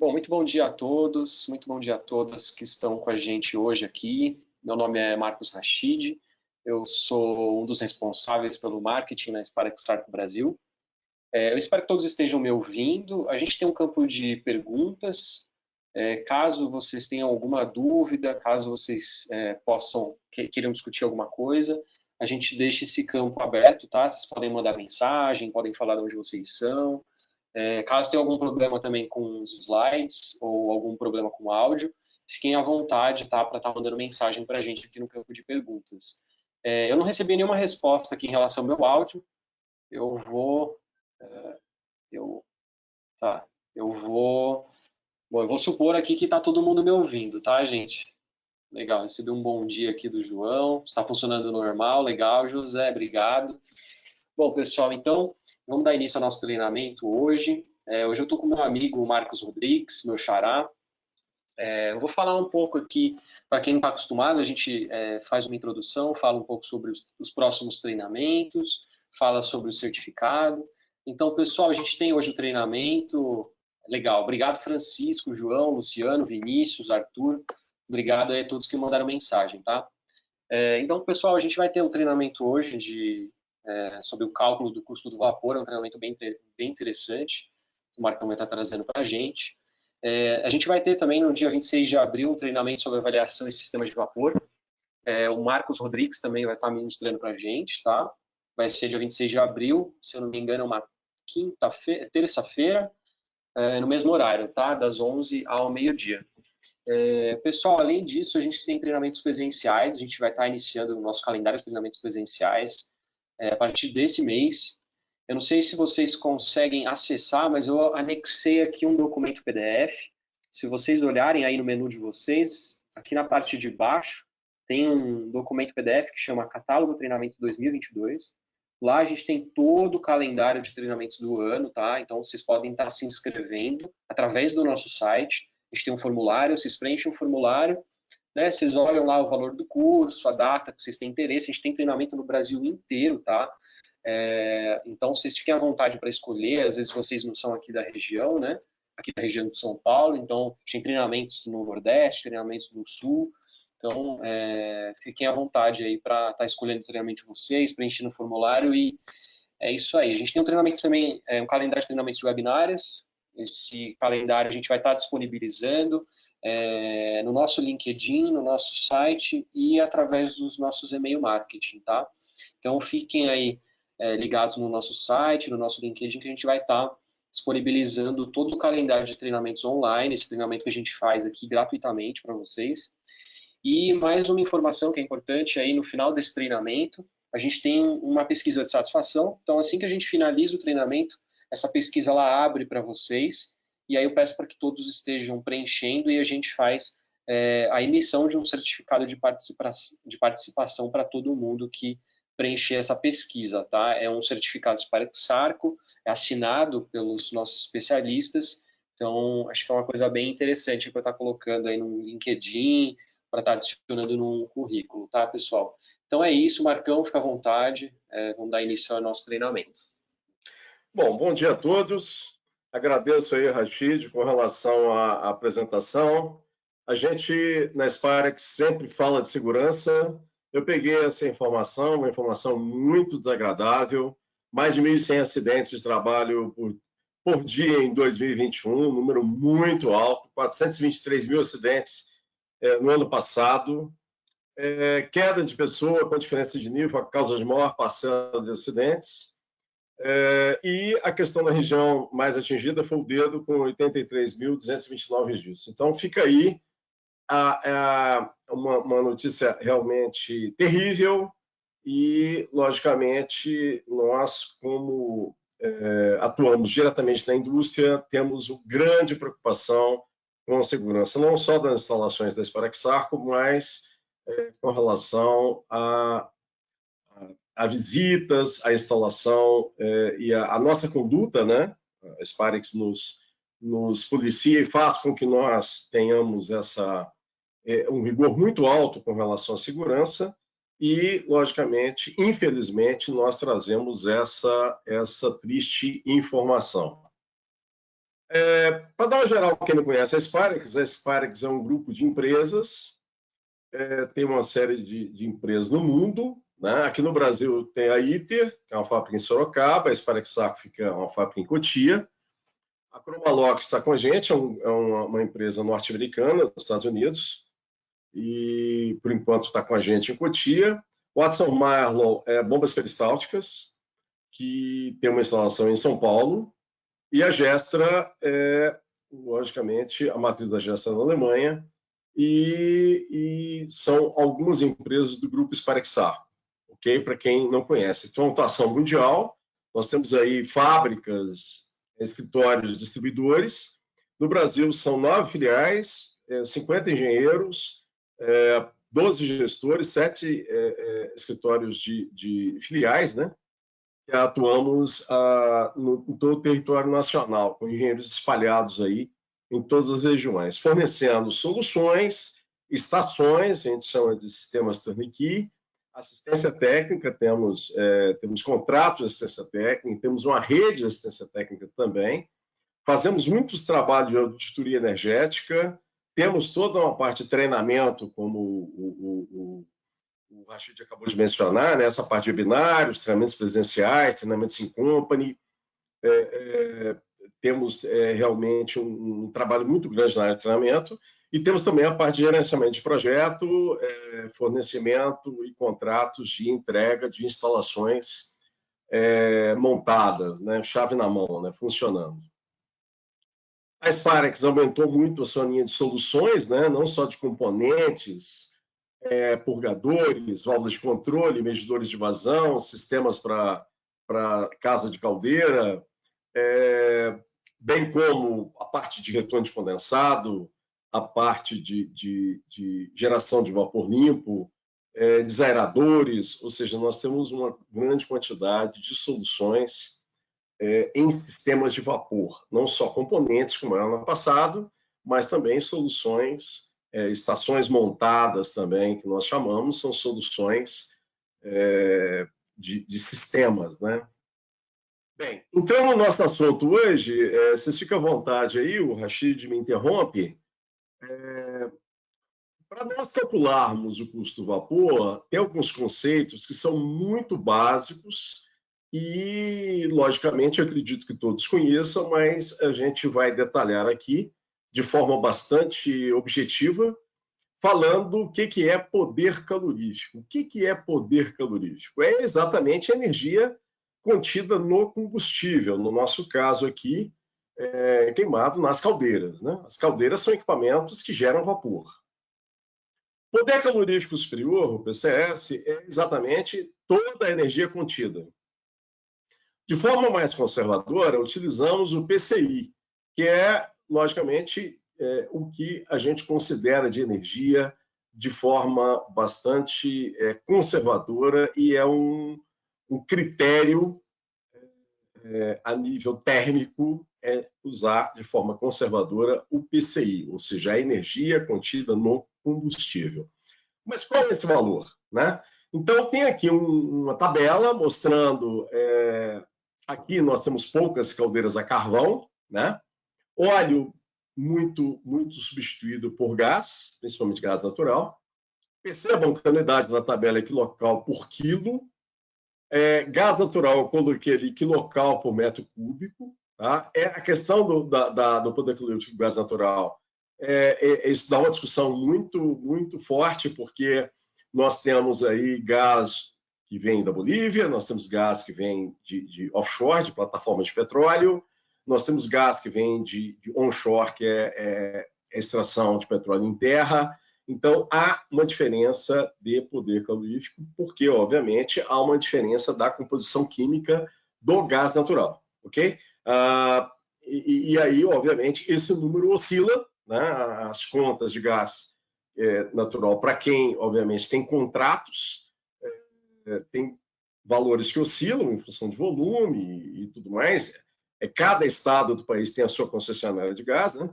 Bom, muito bom dia a todos, muito bom dia a todas que estão com a gente hoje aqui. Meu nome é Marcos Rachid, eu sou um dos responsáveis pelo marketing na Spark Start Brasil. Eu espero que todos estejam me ouvindo. A gente tem um campo de perguntas. Caso vocês tenham alguma dúvida, caso vocês queiram discutir alguma coisa, a gente deixa esse campo aberto, tá? Vocês podem mandar mensagem, podem falar de onde vocês são. Caso tenha algum problema também com os slides ou algum problema com o áudio, fiquem à vontade, tá, para estar mandando mensagem para a gente aqui no campo de perguntas. Eu não recebi nenhuma resposta aqui em relação ao meu áudio. Eu vou, eu, tá, eu vou, bom, eu vou supor aqui que está todo mundo me ouvindo, tá, gente? Legal, recebi um bom dia aqui do João. Está funcionando normal, legal, José, obrigado. Bom, pessoal, então vamos dar início ao nosso treinamento hoje. Hoje eu estou com meu amigo Marcos Rodrigues, meu xará. Eu vou falar um pouco aqui, para quem não está acostumado, a gente faz uma introdução, fala um pouco sobre os próximos treinamentos, fala sobre o certificado. Então, pessoal, a gente tem hoje o treinamento. Legal, obrigado Francisco, João, Luciano, Vinícius, Arthur. Obrigado a todos que mandaram mensagem, tá? Então, pessoal, a gente vai ter um treinamento hoje sobre o cálculo do custo do vapor, é um treinamento bem interessante, que o Marcão vai estar trazendo para a gente. A gente vai ter também no dia 26 de abril um treinamento sobre avaliação em sistemas de vapor. O Marcos Rodrigues também vai estar ministrando para a gente, tá? Vai ser dia 26 de abril, se eu não me engano, uma terça-feira, no mesmo horário, tá? Das 11 ao meio-dia. Pessoal, além disso, a gente tem treinamentos presenciais, a gente vai estar iniciando o nosso calendário de treinamentos presenciais a partir desse mês. Eu não sei se vocês conseguem acessar, mas eu anexei aqui um documento PDF. Se vocês olharem aí no menu de vocês, aqui na parte de baixo, tem um documento PDF que chama Catálogo Treinamento 2022. Lá a gente tem todo o calendário de treinamentos do ano, tá? Então vocês podem estar se inscrevendo através do nosso site. A gente tem um formulário, vocês preenchem um formulário, né? Vocês olham lá o valor do curso, a data que vocês têm interesse. A gente tem treinamento no Brasil inteiro, tá? Então, vocês fiquem à vontade para escolher. Às vezes vocês não são aqui da região, né? Aqui da região de São Paulo, então tem treinamentos no Nordeste, treinamentos no Sul. Então, fiquem à vontade aí para estar escolhendo o treinamento de vocês, preenchendo o formulário e é isso aí. A gente tem um treinamento também, um calendário de treinamentos de webinários. Esse calendário a gente vai estar disponibilizando no nosso LinkedIn, no nosso site e através dos nossos e-mail marketing, tá? Então, fiquem aí ligados no nosso site, no nosso LinkedIn, que a gente vai estar disponibilizando todo o calendário de treinamentos online, esse treinamento que a gente faz aqui gratuitamente para vocês. E mais uma informação que é importante aí no final desse treinamento, a gente tem uma pesquisa de satisfação. Então, assim que a gente finaliza o treinamento, essa pesquisa ela abre para vocês, e aí eu peço para que todos estejam preenchendo e a gente faz a emissão de um certificado de participação para todo mundo que preencher essa pesquisa, tá? É um certificado Spark Sarco, é assinado pelos nossos especialistas, então acho que é uma coisa bem interessante para estar colocando aí no LinkedIn, para estar adicionando num currículo, tá, pessoal? Então é isso, Marcão, fica à vontade, vamos dar início ao nosso treinamento. Bom dia a todos. Agradeço aí, Rachid, com relação à apresentação. A gente, na Spark, sempre fala de segurança. Eu peguei essa informação, uma informação muito desagradável. Mais de 1.100 acidentes de trabalho por dia em 2021, um número muito alto. 423 mil acidentes no ano passado. Queda de pessoa com diferença de nível, a causa de maior parcela de acidentes. E a questão da região mais atingida foi o dedo, com 83.229 registros. Então, fica aí uma notícia realmente terrível e, logicamente, nós, como atuamos diretamente na indústria, temos uma grande preocupação com a segurança, não só das instalações da Spark Sarco, mas com relação a visitas, a instalação e a nossa conduta, né? A Sparix nos policia e faz com que nós tenhamos um rigor muito alto com relação à segurança e, logicamente, infelizmente, nós trazemos essa triste informação. Para dar uma geral, quem não conhece a Sparex é um grupo de empresas, tem uma série de empresas no mundo, né? Aqui no Brasil tem a ITER, que é uma fábrica em Sorocaba, a Sparex Saco fica uma fábrica em Cotia. A Chromalox está com a gente, uma empresa norte-americana dos Estados Unidos, e por enquanto está com a gente em Cotia. Watson Marlow é bombas peristálticas, que tem uma instalação em São Paulo, e a Gestra é, logicamente, a matriz da Gestra na Alemanha, e são algumas empresas do grupo Sparexar, ok? Para quem não conhece. Então, uma atuação mundial, nós temos aí fábricas, escritórios, distribuidores. No Brasil, são 9 filiais, 50 engenheiros, 12 gestores, 7 escritórios de filiais, né? Que atuamos em todo o território nacional, com engenheiros espalhados aí em todas as regiões, fornecendo soluções, estações, a gente chama de sistemas turnkey, assistência técnica, temos contratos de assistência técnica, temos uma rede de assistência técnica também, fazemos muitos trabalhos de auditoria energética, temos toda uma parte de treinamento, como o Rachid acabou de mencionar, né? Essa parte de webinários, treinamentos presenciais, treinamentos em company. Temos realmente um trabalho muito grande na área de treinamento e temos também a parte de gerenciamento de projeto, fornecimento e contratos de entrega de instalações montadas, né? Chave na mão, né? Funcionando. A Sparex aumentou muito a sua linha de soluções, né? Não só de componentes, purgadores, válvulas de controle, medidores de vazão, sistemas para casa de caldeira, bem como a parte de retorno de condensado, a parte de geração de vapor limpo, desaeradores, ou seja, nós temos uma grande quantidade de soluções em sistemas de vapor, não só componentes, como era no passado, mas também soluções, estações montadas também, que nós chamamos, são soluções de sistemas, né? Bem, então, no nosso assunto hoje, vocês ficam à vontade aí, o Rachid me interrompe. Para nós calcularmos o custo do vapor, tem alguns conceitos que são muito básicos e, logicamente, acredito que todos conheçam, mas a gente vai detalhar aqui de forma bastante objetiva, falando o que é poder calorífico. O que é poder calorífico? É exatamente a energia contida no combustível, no nosso caso aqui, queimado nas caldeiras, né? As caldeiras são equipamentos que geram vapor. Poder calorífico superior, o PCS, é exatamente toda a energia contida. De forma mais conservadora, utilizamos o PCI, que é, logicamente, o que a gente considera de energia de forma bastante conservadora e é um critério a nível térmico usar de forma conservadora o PCI, ou seja, a energia contida no combustível. Mas qual é esse valor, né? Então, tem aqui uma tabela mostrando... aqui nós temos poucas caldeiras a carvão, né? Óleo muito substituído por gás, principalmente gás natural. Percebam que a unidade da tabela é quilocal por quilo. Gás natural, eu coloquei ali quilocal por metro cúbico. Tá? A questão do poder calorífico do gás natural, isso dá uma discussão muito forte, porque nós temos aí gás que vem da Bolívia, nós temos gás que vem de offshore, de plataformas de petróleo, nós temos gás que vem de onshore, que é extração de petróleo em terra. Então, há uma diferença de poder calorífico, porque, obviamente, há uma diferença da composição química do gás natural, ok? E aí, obviamente, esse número oscila, né? As contas de gás natural, para quem, obviamente, tem contratos, tem valores que oscilam em função de volume e tudo mais. Cada estado do país tem a sua concessionária de gás, né?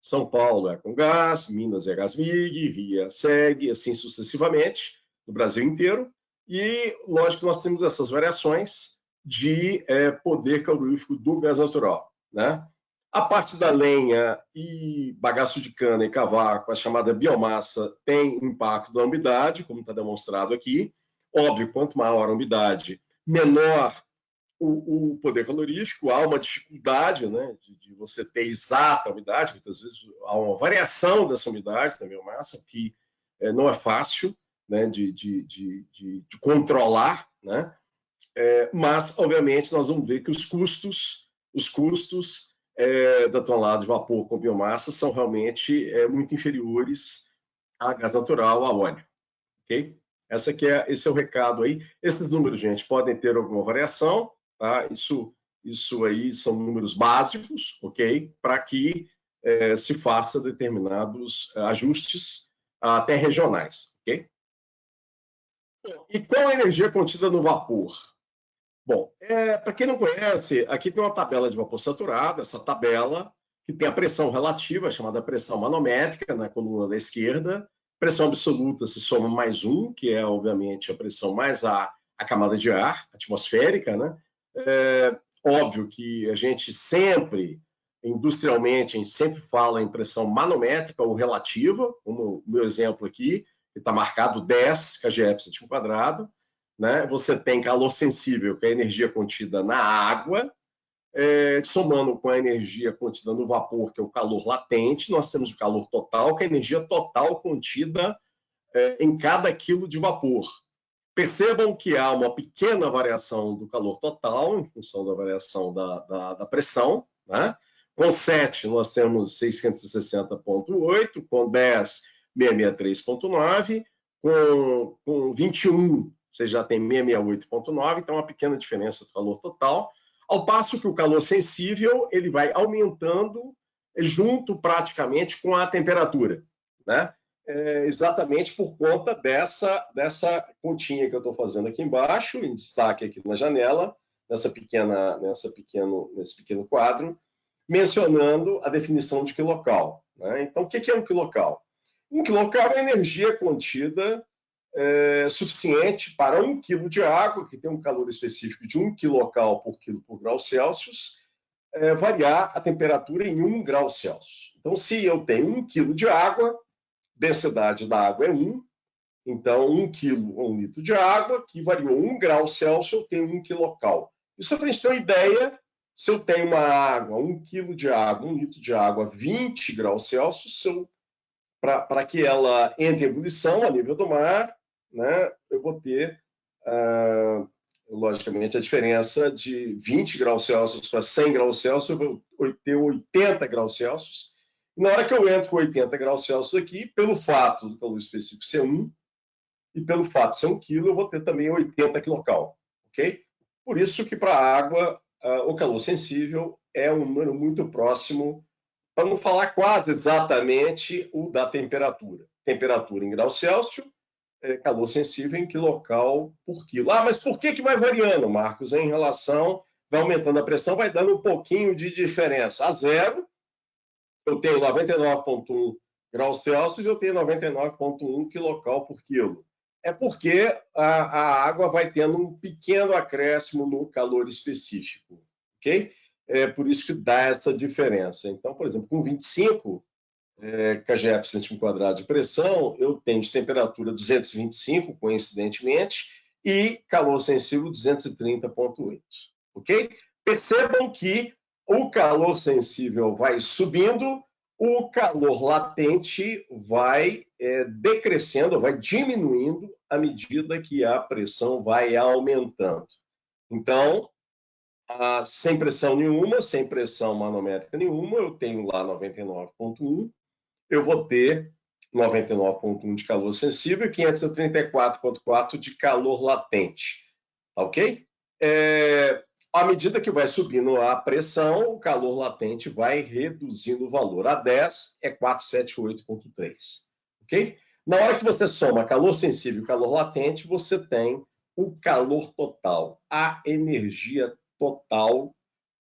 São Paulo é com gás, Minas é Gasmig, Rio é SEG, assim sucessivamente, no Brasil inteiro. E, lógico, nós temos essas variações de poder calorífico do gás natural, né? A parte da lenha e bagaço de cana e cavaco, a chamada biomassa, tem impacto da umidade, como está demonstrado aqui. Óbvio, quanto maior a umidade, menor o poder calorífico, há uma dificuldade, né, de você ter exata umidade, muitas vezes há uma variação dessa umidade da biomassa, que não é fácil, né, de controlar, né? Mas, obviamente, nós vamos ver que os custos da tonelada de vapor com biomassa são realmente muito inferiores a gás natural, a óleo. Ok? Esse é o recado aí. Esses números, gente, podem ter alguma variação, tá? Isso aí são números básicos, ok? Para que se faça determinados ajustes até regionais, ok? E qual a energia contida no vapor? Bom, para quem não conhece, aqui tem uma tabela de vapor saturado, essa tabela que tem a pressão relativa, chamada pressão manométrica, na coluna da esquerda, pressão absoluta se soma mais um, que é, obviamente, a pressão mais a camada de ar atmosférica, né? Óbvio que a gente sempre, industrialmente, a gente sempre fala em pressão manométrica ou relativa, como o meu exemplo aqui, que está marcado 10 kgf por centímetro quadrado, né? Você tem calor sensível, que é a energia contida na água, somando com a energia contida no vapor, que é o calor latente, nós temos o calor total, que é a energia total contida em cada quilo de vapor. Percebam que há uma pequena variação do calor total, em função da variação da pressão, né? Com 7, nós temos 660,8, com 10, 663,9, com 21, você já tem 668,9, então uma pequena diferença do calor total, ao passo que o calor sensível ele vai aumentando junto praticamente com a temperatura, né? Exatamente por conta dessa continha que eu estou fazendo aqui embaixo, em destaque aqui na janela, nesse pequeno quadro, mencionando a definição de quilocal, né? Então, o que é um quilocal? Um quilocal é a energia contida suficiente para 1 kg de água, que tem um calor específico de 1 quilocal por quilo por grau Celsius, variar a temperatura em 1 grau Celsius. Então, se eu tenho 1 kg de água, densidade da água é 1, então 1 quilo ou 1 litro de água, que variou 1 grau Celsius, eu tenho 1 quilocal. Isso para a gente ter uma ideia, se eu tenho uma água, 1 quilo de água, 1 litro de água, 20 graus Celsius, para que ela entre em ebulição a nível do mar, né, eu vou ter, logicamente, a diferença de 20 graus Celsius para 100 graus Celsius, eu vou ter 80 graus Celsius. Na hora que eu entro com 80 graus Celsius aqui, pelo fato do calor específico ser 1, e pelo fato de ser 1 quilo, eu vou ter também 80 quilocal, ok? Por isso que para a água, o calor sensível é um número muito próximo, para não falar quase exatamente o da temperatura. Temperatura em graus Celsius, calor sensível em quilocal por quilo. Mas por que vai variando, Marcos? Em relação, vai aumentando a pressão, vai dando um pouquinho de diferença. A zero, eu tenho 99,1 graus Celsius e eu tenho 99,1 quilocal por quilo. É porque a água vai tendo um pequeno acréscimo no calor específico, ok? É por isso que dá essa diferença. Então, por exemplo, com 25 kgf por centímetro quadrado de pressão, eu tenho de temperatura 225, coincidentemente, e calor sensível 230,8, ok? Percebam que o calor sensível vai subindo, o calor latente vai decrescendo, vai diminuindo à medida que a pressão vai aumentando. Então, sem pressão nenhuma, sem pressão manométrica nenhuma, eu tenho lá 99,1, eu vou ter 99,1 de calor sensível e 534,4 de calor latente, ok? À medida que vai subindo a pressão, o calor latente vai reduzindo o valor. A 10 é 478,3, ok? Na hora que você soma calor sensível e calor latente, você tem o calor total, a energia total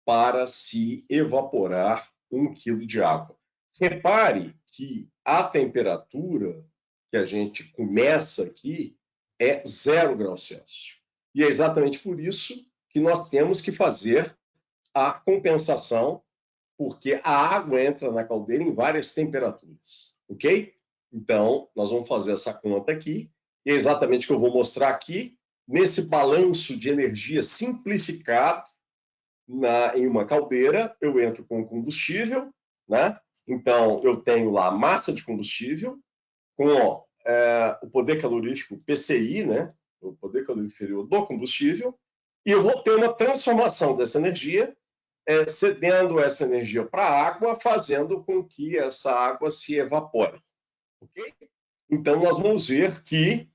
para se evaporar 1 quilo de água. Repare que a temperatura que a gente começa aqui é 0 graus Celsius. E é exatamente por isso que nós temos que fazer a compensação porque a água entra na caldeira em várias temperaturas, ok? Então, nós vamos fazer essa conta aqui, e é exatamente o que eu vou mostrar aqui, nesse balanço de energia simplificado em uma caldeira, eu entro com combustível, né? Então, eu tenho lá massa de combustível, com o poder calorífico PCI, né? O poder calorífico inferior do combustível, e eu vou ter uma transformação dessa energia, cedendo essa energia para a água, fazendo com que essa água se evapore. Okay? Então, nós vamos ver que,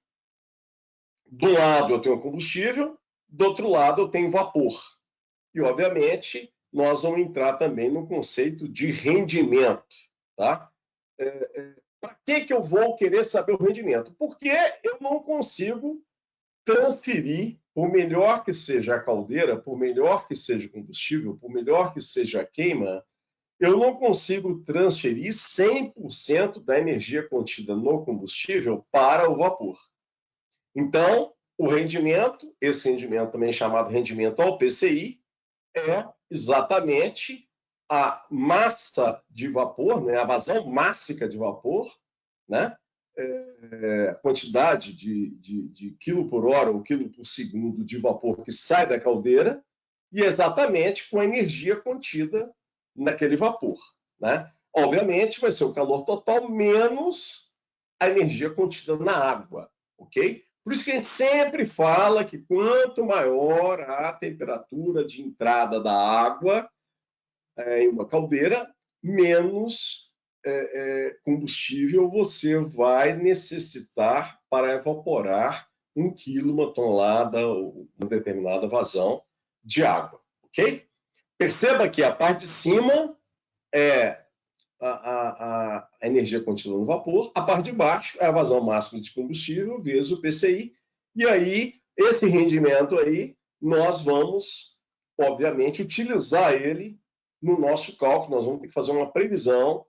de um lado, eu tenho combustível, do outro lado, eu tenho vapor. E, obviamente, nós vamos entrar também no conceito de rendimento. Tá? Para que eu vou querer saber o rendimento? Porque eu não consigo transferir, por melhor que seja a caldeira, por melhor que seja o combustível, por melhor que seja a queima, eu não consigo transferir 100% da energia contida no combustível para o vapor. Então, o rendimento, esse rendimento também chamado rendimento ao PCI, é exatamente a massa de vapor, né, a vazão mássica de vapor, né, a quantidade de quilo por hora ou quilo por segundo de vapor que sai da caldeira, e exatamente com a energia contida naquele vapor. Né? Obviamente, vai ser o calor total menos a energia contida na água. Ok? Por isso que a gente sempre fala que quanto maior a temperatura de entrada da água em uma caldeira, menos combustível você vai necessitar para evaporar 1 quilo, uma tonelada, ou uma determinada vazão de água. Ok? Perceba que a parte de cima é a energia contida no vapor, a parte de baixo é a vazão máxima de combustível vezes o PCI, e aí, esse rendimento aí, nós vamos, obviamente, utilizar ele no nosso cálculo, nós vamos ter que fazer uma previsão.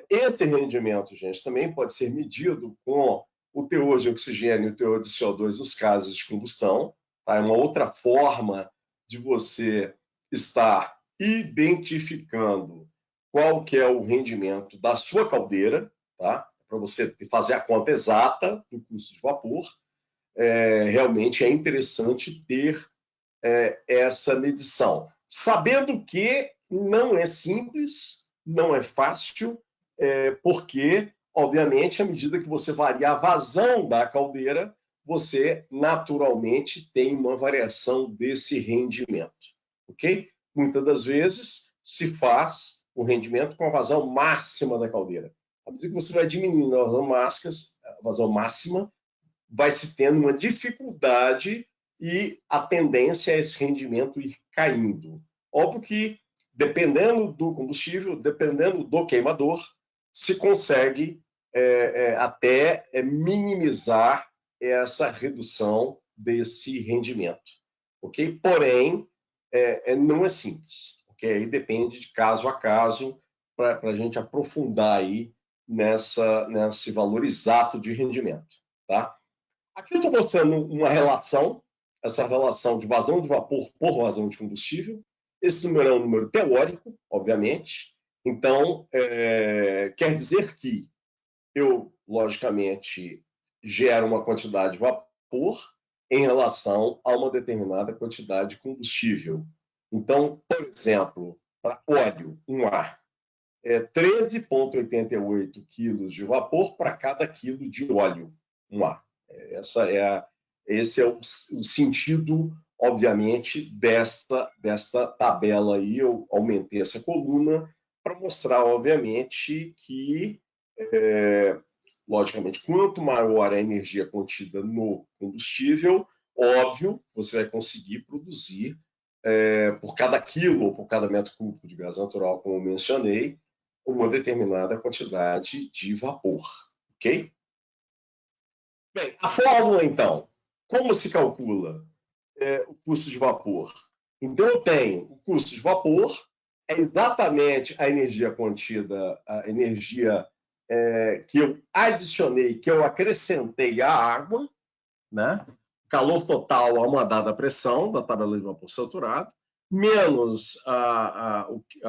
Esse rendimento, gente, também pode ser medido com o teor de oxigênio e o teor de CO2 nos casos de combustão. Tá? É uma outra forma de você estar identificando qual que é o rendimento da sua caldeira, tá? Para você fazer a conta exata do custo de vapor. Realmente é interessante ter essa medição. Sabendo que não é simples, não é fácil, porque, obviamente, à medida que você varia a vazão da caldeira, você naturalmente tem uma variação desse rendimento. Ok? Muitas das vezes se faz o rendimento com a vazão máxima da caldeira. À medida que você vai diminuindo a vazão máxima, vai se tendo uma dificuldade e a tendência é esse rendimento ir caindo. Óbvio que, dependendo do combustível, dependendo do queimador, se consegue até minimizar essa redução desse rendimento. Ok? Porém, não é simples. Okay? Aí depende de caso a caso para a gente aprofundar aí nesse valor exato de rendimento. Tá? Aqui eu estou mostrando uma relação, essa relação de vazão de vapor por vazão de combustível. Esse número é um número teórico, obviamente. Então, quer dizer que eu, logicamente, gero uma quantidade de vapor em relação a uma determinada quantidade de combustível. Então, por exemplo, para óleo, um ar, 13,88 quilos de vapor para cada quilo de óleo, um ar. Esse é o sentido, obviamente, desta tabela aí. Eu aumentei essa coluna para mostrar, obviamente, que, logicamente, quanto maior a energia contida no combustível, óbvio, você vai conseguir produzir, por cada quilo ou por cada metro cúbico de gás natural, como eu mencionei, uma determinada quantidade de vapor. Ok? Bem, a fórmula, então. Como se calcula o custo de vapor? Então, eu tenho o custo de vapor, é exatamente a energia contida, a energia que eu adicionei, que eu acrescentei à água, né? Calor total a uma dada pressão da tabela de vapor saturado, menos a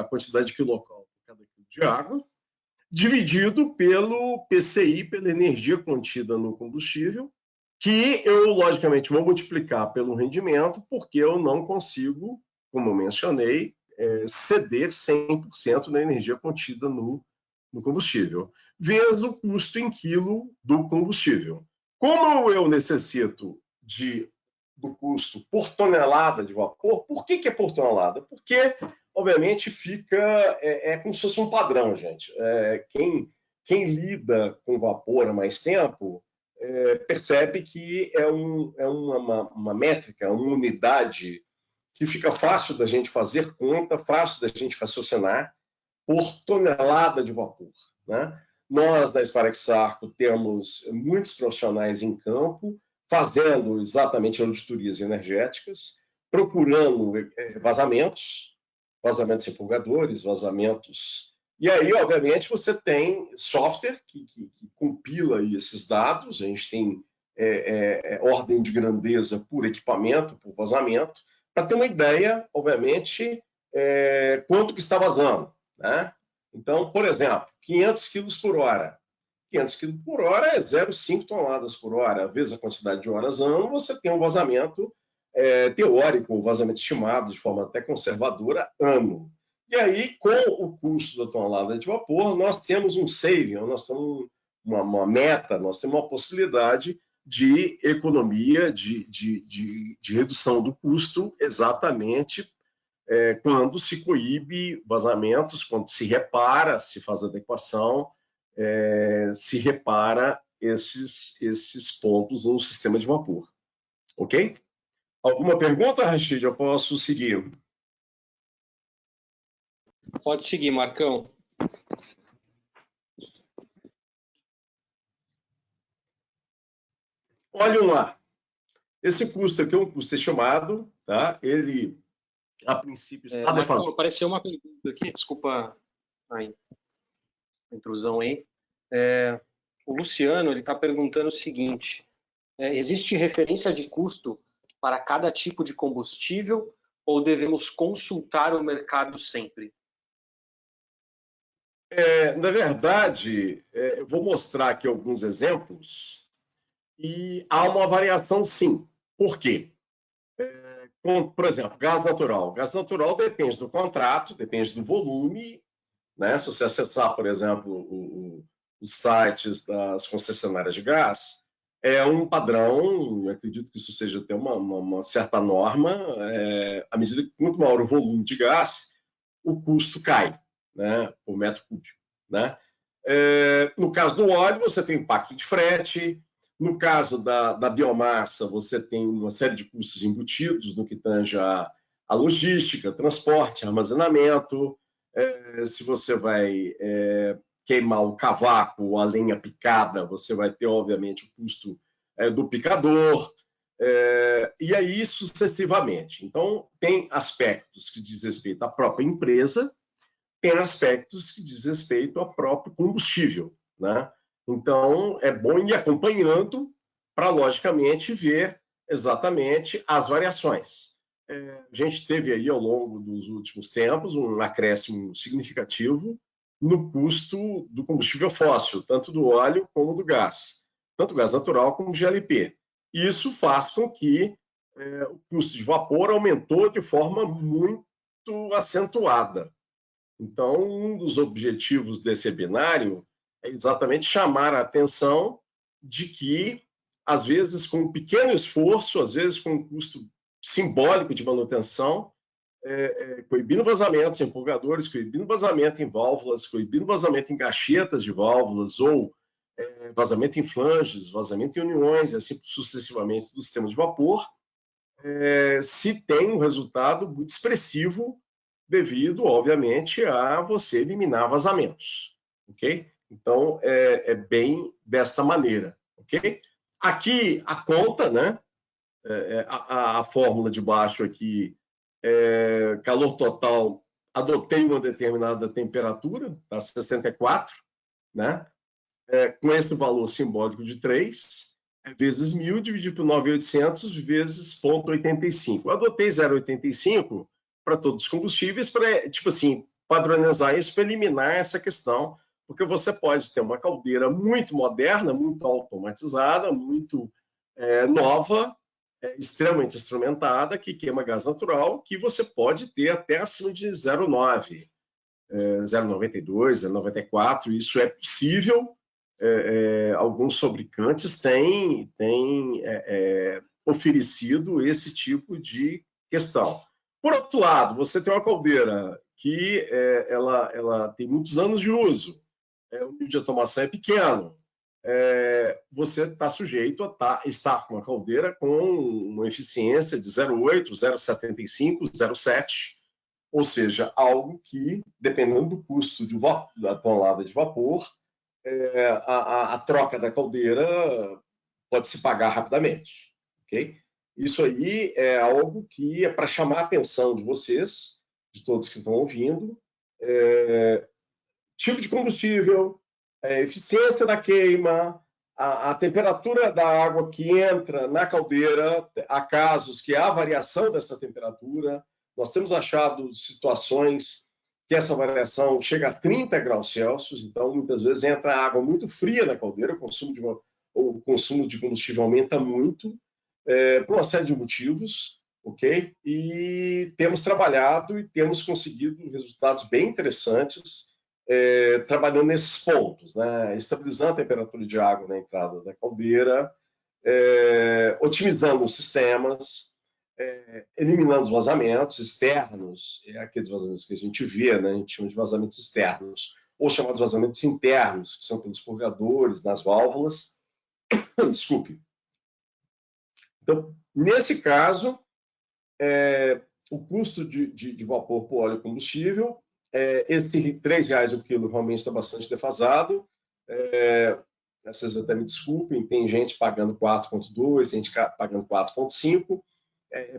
quantidade de quilocal por cada quilo de água, dividido pelo PCI, pela energia contida no combustível, que eu, logicamente, vou multiplicar pelo rendimento, porque eu não consigo, como eu mencionei, ceder 100% da energia contida no combustível, vezes o custo em quilo do combustível. Como eu necessito do custo por tonelada de vapor, por que é por tonelada? Porque, obviamente, fica como se fosse um padrão, gente. Quem lida com vapor há mais tempo percebe que é uma métrica, uma unidade que fica fácil da gente fazer conta, fácil da gente raciocinar por tonelada de vapor, né? Nós, da Sparax-Sarco, temos muitos profissionais em campo fazendo exatamente auditorias energéticas, procurando vazamentos empolgadores, vazamentos. E aí, obviamente, você tem software que compila esses dados, a gente tem ordem de grandeza por equipamento, por vazamento, para ter uma ideia, obviamente, quanto que está vazando, né? Então, por exemplo, 500 quilos por hora. 500 quilos por hora é 0,5 toneladas por hora. Vezes a quantidade de horas ano, você tem um vazamento teórico, um vazamento estimado de forma até conservadora, ano. E aí, com o custo da tonelada de vapor, nós temos um saving, nós temos uma meta, nós temos uma possibilidade de economia, de redução do custo, exatamente quando se coíbe vazamentos, quando se repara, se faz adequação, se repara esses pontos no sistema de vapor. Ok? Alguma pergunta, Rashid? Eu posso seguir? Pode seguir, Marcão. Olhem lá. Esse custo aqui é um custo estimado, tá? Ele, a princípio, está Marcão, apareceu uma pergunta aqui, desculpa a intrusão aí. O Luciano está perguntando o seguinte: existe referência de custo para cada tipo de combustível ou devemos consultar o mercado sempre? Na verdade, eu vou mostrar aqui alguns exemplos e há uma variação, sim. Por quê? Por exemplo, gás natural. Gás natural depende do contrato, depende do volume, né? Se você acessar, por exemplo, os sites das concessionárias de gás, é um padrão, eu acredito que isso seja até uma certa norma, à medida que quanto maior o volume de gás, o custo cai, né, por metro cúbico, né? No caso do óleo, você tem impacto de frete. No caso da biomassa, você tem uma série de custos embutidos no que tange a logística, transporte, armazenamento. Se você vai queimar o cavaco ou a lenha picada, você vai ter, obviamente, o custo do picador. E aí, sucessivamente. Então, tem aspectos que diz respeito à própria empresa, tem aspectos que diz respeito ao próprio combustível, né? Então, é bom ir acompanhando para, logicamente, ver exatamente as variações. A gente teve aí, ao longo dos últimos tempos, um acréscimo significativo no custo do combustível fóssil, tanto do óleo como do gás, tanto gás natural como GLP. Isso faz com que o custo de vapor aumentou de forma muito acentuada. Então, um dos objetivos desse webinário é exatamente chamar a atenção de que, às vezes, com um pequeno esforço, às vezes com um custo simbólico de manutenção, coibindo vazamentos em empolgadores, coibindo vazamento em válvulas, coibindo vazamento em gachetas de válvulas, ou vazamento em flanges, vazamento em uniões, e assim sucessivamente do sistema de vapor, se tem um resultado muito expressivo devido, obviamente, a você eliminar vazamentos, ok? Então, é bem dessa maneira, ok? Aqui, a conta, né? A fórmula de baixo aqui, calor total, adotei uma determinada temperatura, tá? 64, né? Com esse valor simbólico de 3, vezes 1.000, dividido por 9.800, vezes 0,85. Eu adotei 0,85 para todos os combustíveis, para, tipo assim, padronizar isso, para eliminar essa questão, porque você pode ter uma caldeira muito moderna, muito automatizada, muito nova, extremamente instrumentada, que queima gás natural, que você pode ter até acima de 0,9, 0,92, 0,94, isso é possível. Alguns fabricantes têm oferecido esse tipo de questão. Por outro lado, você tem uma caldeira que ela tem muitos anos de uso, o nível de automação é pequeno, você está sujeito a estar com uma caldeira com uma eficiência de 0,8, 0,75, 0,7, ou seja, algo que, dependendo do custo da tonelada de vapor, a troca da caldeira pode se pagar rapidamente. Okay? Isso aí é algo que é para chamar a atenção de vocês, de todos que estão ouvindo, tipo de combustível, eficiência da queima, a temperatura da água que entra na caldeira. Há casos que há variação dessa temperatura. Nós temos achado situações que essa variação chega a 30 graus Celsius, então muitas vezes entra água muito fria na caldeira, o consumo de combustível aumenta muito, por uma série de motivos, ok? E temos trabalhado e temos conseguido resultados bem interessantes trabalhando nesses pontos, né? Estabilizando a temperatura de água na entrada da caldeira, otimizando os sistemas, eliminando os vazamentos externos, aqueles vazamentos que a gente vê, né? A gente chama de vazamentos externos, ou chamados vazamentos internos, que são pelos purgadores, nas válvulas. Desculpe. Então, nesse caso, o custo de vapor por óleo combustível, esse R$3 o quilo realmente está bastante defasado. Vocês até me desculpem, tem gente pagando 4,2, gente pagando 4,5,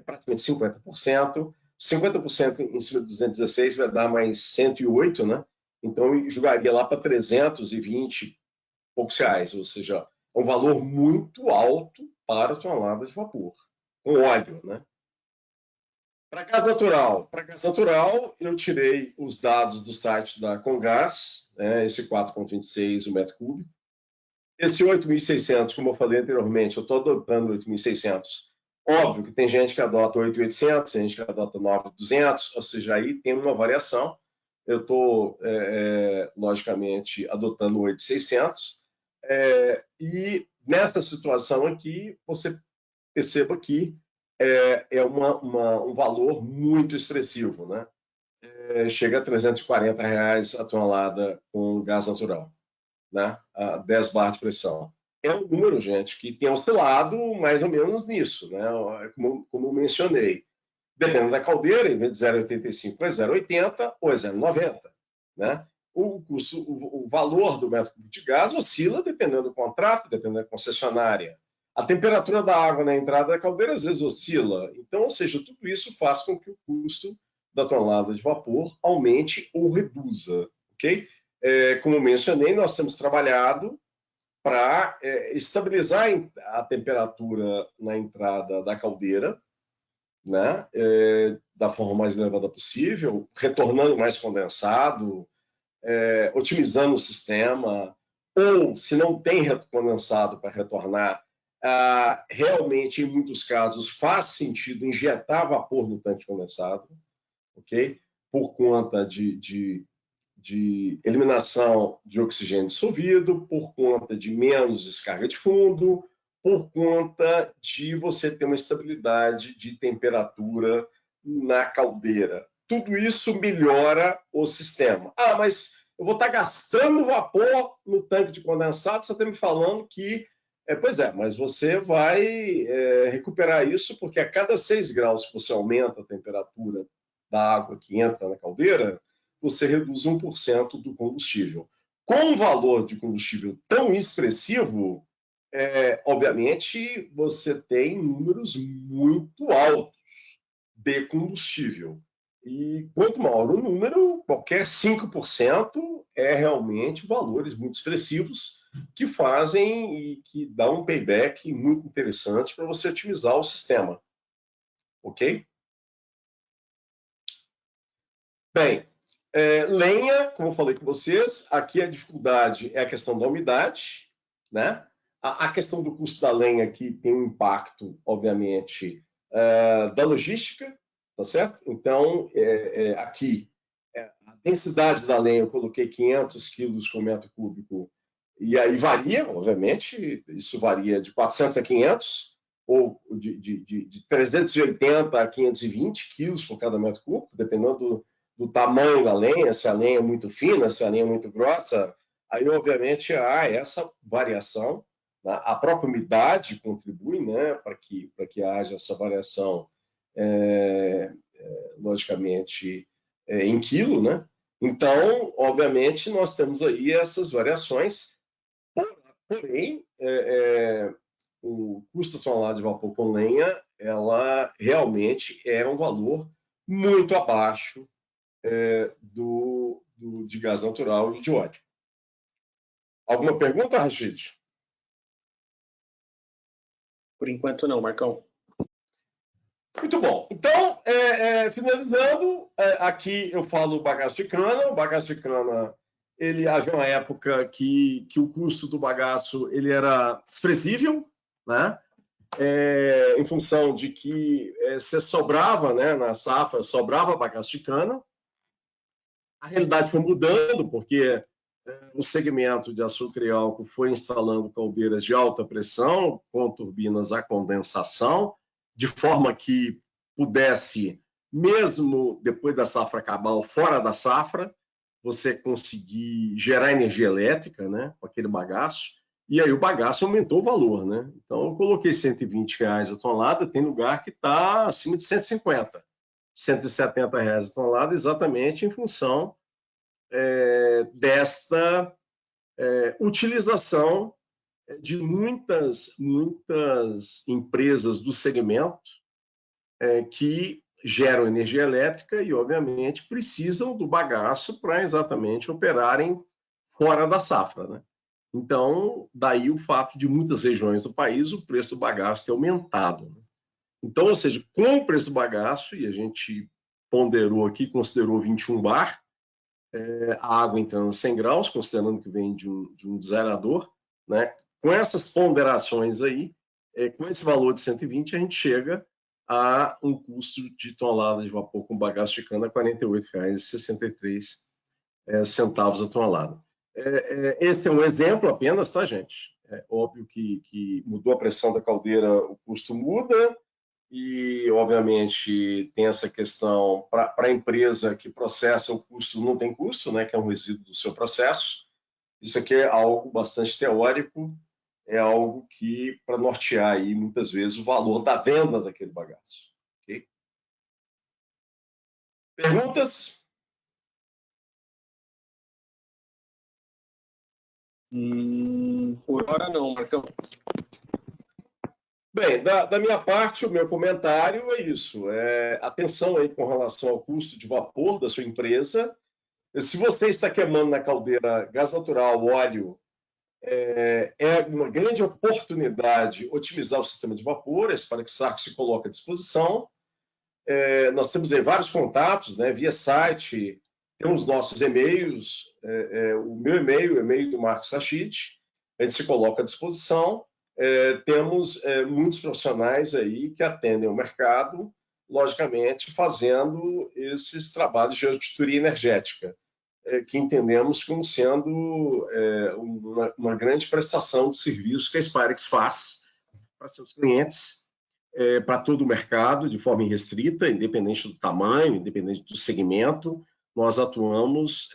praticamente 50%. 50% em cima de 216 vai dar mais 108, né? Então, eu jogaria lá para 320 e poucos reais, ou seja, é um valor muito alto para a tonelada de vapor, com óleo, né? Para gás natural, eu tirei os dados do site da Comgás, esse 4,26 o metro cúbico. Esse 8.600, como eu falei anteriormente, eu estou adotando 8.600. Óbvio que tem gente que adota 8.800, tem gente que adota 9.200, ou seja, aí tem uma variação. Eu estou, logicamente, adotando 8.600. E nessa situação aqui, você perceba que um valor muito expressivo, né? Chega a R$340 a tonelada com gás natural, né? A 10 bar de pressão. É um número, gente, que tem oscilado mais ou menos nisso, né? Como eu mencionei. Dependendo da caldeira, em vez de 0,85 é 0,80 ou é 0,90, né? O valor do metro cúbico de gás oscila dependendo do contrato, dependendo da concessionária. A temperatura da água na entrada da caldeira às vezes oscila. Então, ou seja, tudo isso faz com que o custo da tonelada de vapor aumente ou reduza, ok? Como mencionei, nós temos trabalhado para estabilizar a temperatura na entrada da caldeira, né? Da forma mais elevada possível, retornando mais condensado, otimizando o sistema, ou se não tem condensado para retornar, realmente, em muitos casos, faz sentido injetar vapor no tanque condensado, ok? Por conta de eliminação de oxigênio dissolvido, por conta de menos descarga de fundo, por conta de você ter uma estabilidade de temperatura na caldeira. Tudo isso melhora o sistema. Mas eu vou estar gastando vapor no tanque de condensado, você está me falando que pois mas você vai recuperar isso, porque a cada 6 graus que você aumenta a temperatura da água que entra na caldeira, você reduz 1% do combustível. Com um valor de combustível tão expressivo, obviamente, você tem números muito altos de combustível. E quanto maior o número, qualquer 5% realmente valores muito expressivos que fazem e que dão um payback muito interessante para você otimizar o sistema. Ok? Bem, lenha, como eu falei com vocês, aqui a dificuldade é a questão da umidade, né? A questão do custo da lenha aqui tem um impacto, obviamente, da logística, tá certo? Então, aqui, a densidade da lenha, eu coloquei 500 quilos por metro cúbico, e aí varia, obviamente, isso varia de 400 a 500, ou de 380 a 520 quilos por cada metro cúbico, dependendo do tamanho da lenha, se a lenha é muito fina, se a lenha é muito grossa, aí, obviamente, há essa variação. Né? A própria umidade contribui, né, para que haja essa variação, logicamente, em quilo, né? Então, obviamente, nós temos aí essas variações, porém, o custo da tonelada de vapor com lenha, ela realmente é um valor muito abaixo de gás natural e de óleo. Alguma pergunta, Rachid? Por enquanto não, Marcão. Muito bom. Então, finalizando, aqui eu falo bagaço de cana. O bagaço de cana, ele havia uma época que o custo do bagaço ele era expressível, né? Em função de que se sobrava, né, na safra, sobrava bagaço de cana. A realidade foi mudando, porque o segmento de açúcar e álcool foi instalando caldeiras de alta pressão, com turbinas a condensação, de forma que pudesse, mesmo depois da safra acabar ou fora da safra, você conseguir gerar energia elétrica, né, com aquele bagaço, e aí o bagaço aumentou o valor, né? Então eu coloquei R$120 a tonelada, tem lugar que está acima de 150, R$170 a tonelada, exatamente em função desta utilização de muitas empresas do segmento que geram energia elétrica e, obviamente, precisam do bagaço para exatamente operarem fora da safra, né? Então, daí o fato de muitas regiões do país o preço do bagaço ter aumentado. Né? Então, ou seja, com o preço do bagaço, e a gente ponderou aqui, considerou 21 bar, a água entrando 100 graus, considerando que vem de um desaerador, né? Com essas ponderações aí, com esse valor de 120, a gente chega a um custo de tonelada de vapor com bagaço de cana R$ 48,63 a tonelada. Esse é um exemplo apenas, tá, gente? É óbvio que mudou a pressão da caldeira, o custo muda, e, obviamente, tem essa questão para a empresa que processa, o custo não tem custo, né, que é um resíduo do seu processo. Isso aqui é algo bastante teórico, é algo que, para nortear aí, muitas vezes, o valor da venda daquele bagaço. Okay? Perguntas? Por hora não, Marcão. Bem, da minha parte, o meu comentário é isso. Atenção aí com relação ao custo de vapor da sua empresa. Se você está queimando na caldeira gás natural, óleo, é uma grande oportunidade otimizar o sistema de vapor. Esse Parexarco se coloca à disposição. Nós temos aí vários contatos, né, via site, temos nossos e-mails, o meu e-mail, o e-mail do Marcos Rachid, a gente se coloca à disposição. Temos muitos profissionais aí que atendem o mercado, logicamente, fazendo esses trabalhos de auditoria energética, que entendemos como sendo uma grande prestação de serviço que a Spirex faz para seus clientes, para todo o mercado, de forma irrestrita, independente do tamanho, independente do segmento. Nós atuamos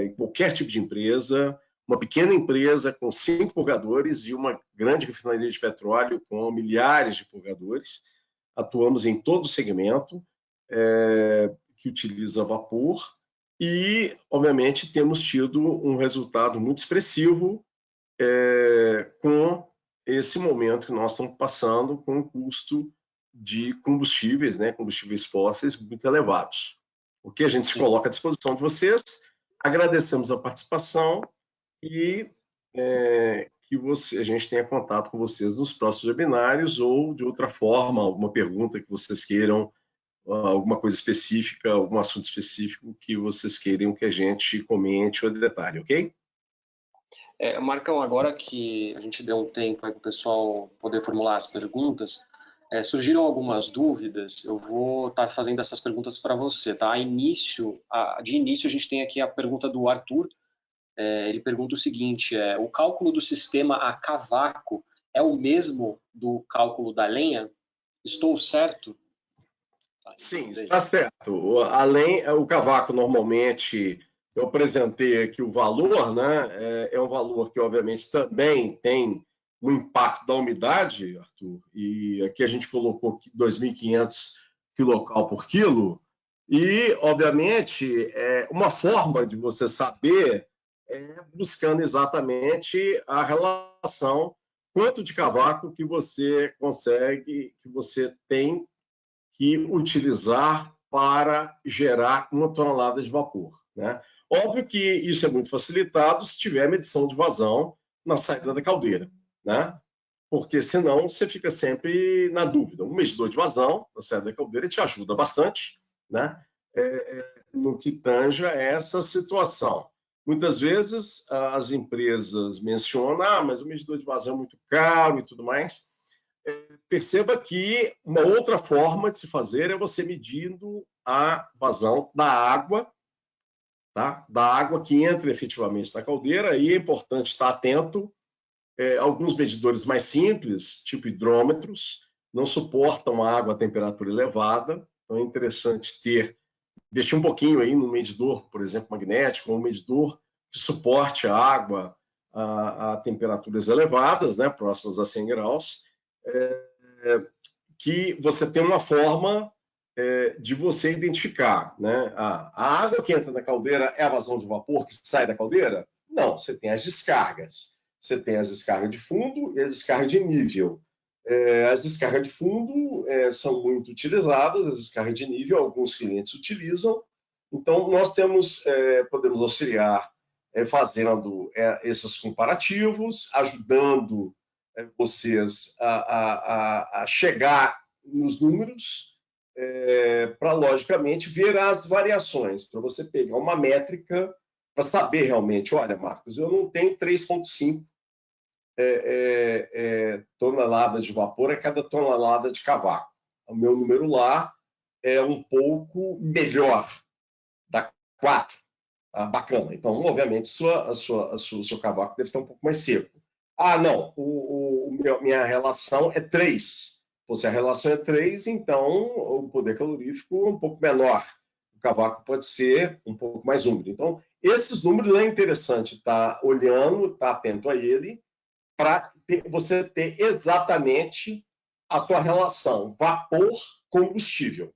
em qualquer tipo de empresa, uma pequena empresa com 5 purgadores e uma grande refinaria de petróleo com milhares de purgadores. Atuamos em todo o segmento que utiliza vapor e, obviamente, temos tido um resultado muito expressivo com esse momento que nós estamos passando, com o custo de combustíveis, né, combustíveis fósseis muito elevados. O que a gente se coloca à disposição de vocês, agradecemos a participação e que a gente tenha contato com vocês nos próximos webinários ou, de outra forma, alguma pergunta que vocês queiram alguma coisa específica, algum assunto específico que vocês queiram que a gente comente ou detalhe, ok? Marcão, agora que a gente deu um tempo para o pessoal poder formular as perguntas, surgiram algumas dúvidas, eu vou estar fazendo essas perguntas para você, tá? De início, a gente tem aqui a pergunta do Arthur. Ele pergunta o seguinte: o cálculo do sistema a cavaco é o mesmo do cálculo da lenha? Estou certo? Sim, está certo. Além, o cavaco, normalmente, eu apresentei aqui o valor, né? É um valor que, obviamente, também tem um impacto da umidade, Arthur, e aqui a gente colocou 2.500 quilocal por quilo, e, obviamente, uma forma de você saber é buscando exatamente a relação, quanto de cavaco que você consegue, que você tem que utilizar para gerar 1 tonelada de vapor, né? Óbvio que isso é muito facilitado se tiver medição de vazão na saída da caldeira, né? Porque senão você fica sempre na dúvida. Um medidor de vazão na saída da caldeira te ajuda bastante, né? No que tanja essa situação. Muitas vezes as empresas mencionam, mas o medidor de vazão é muito caro e tudo mais. Perceba que uma outra forma de se fazer é você medindo a vazão da água, tá? Da água que entra efetivamente na caldeira, e é importante estar atento. Alguns medidores mais simples, tipo hidrômetros, não suportam a água a temperatura elevada, então é interessante investir um pouquinho aí no medidor, por exemplo, magnético, ou um medidor que suporte a água a temperaturas elevadas, né, próximas a 100 graus, que você tem uma forma de você identificar, né? A água que entra na caldeira é a vazão de vapor que sai da caldeira? Não, você tem as descargas. Você tem as descargas de fundo e as descargas de nível. As descargas de fundo são muito utilizadas, as descargas de nível alguns clientes utilizam. Então, nós podemos auxiliar fazendo esses comparativos, ajudando vocês a chegar nos números para, logicamente, ver as variações, para você pegar uma métrica para saber realmente, olha, Marcos, eu não tenho 3,5 tonelada de vapor a cada tonelada de cavaco. O meu número lá é um pouco melhor, dá 4. Bacana. Então, obviamente, o seu cavaco deve estar um pouco mais seco. Não, minha relação é 3. Se a relação é 3, então o poder calorífico é um pouco menor. O cavaco pode ser um pouco mais úmido. Então, esses números é interessante estar olhando, estar atento a ele, para você ter exatamente a sua relação vapor-combustível,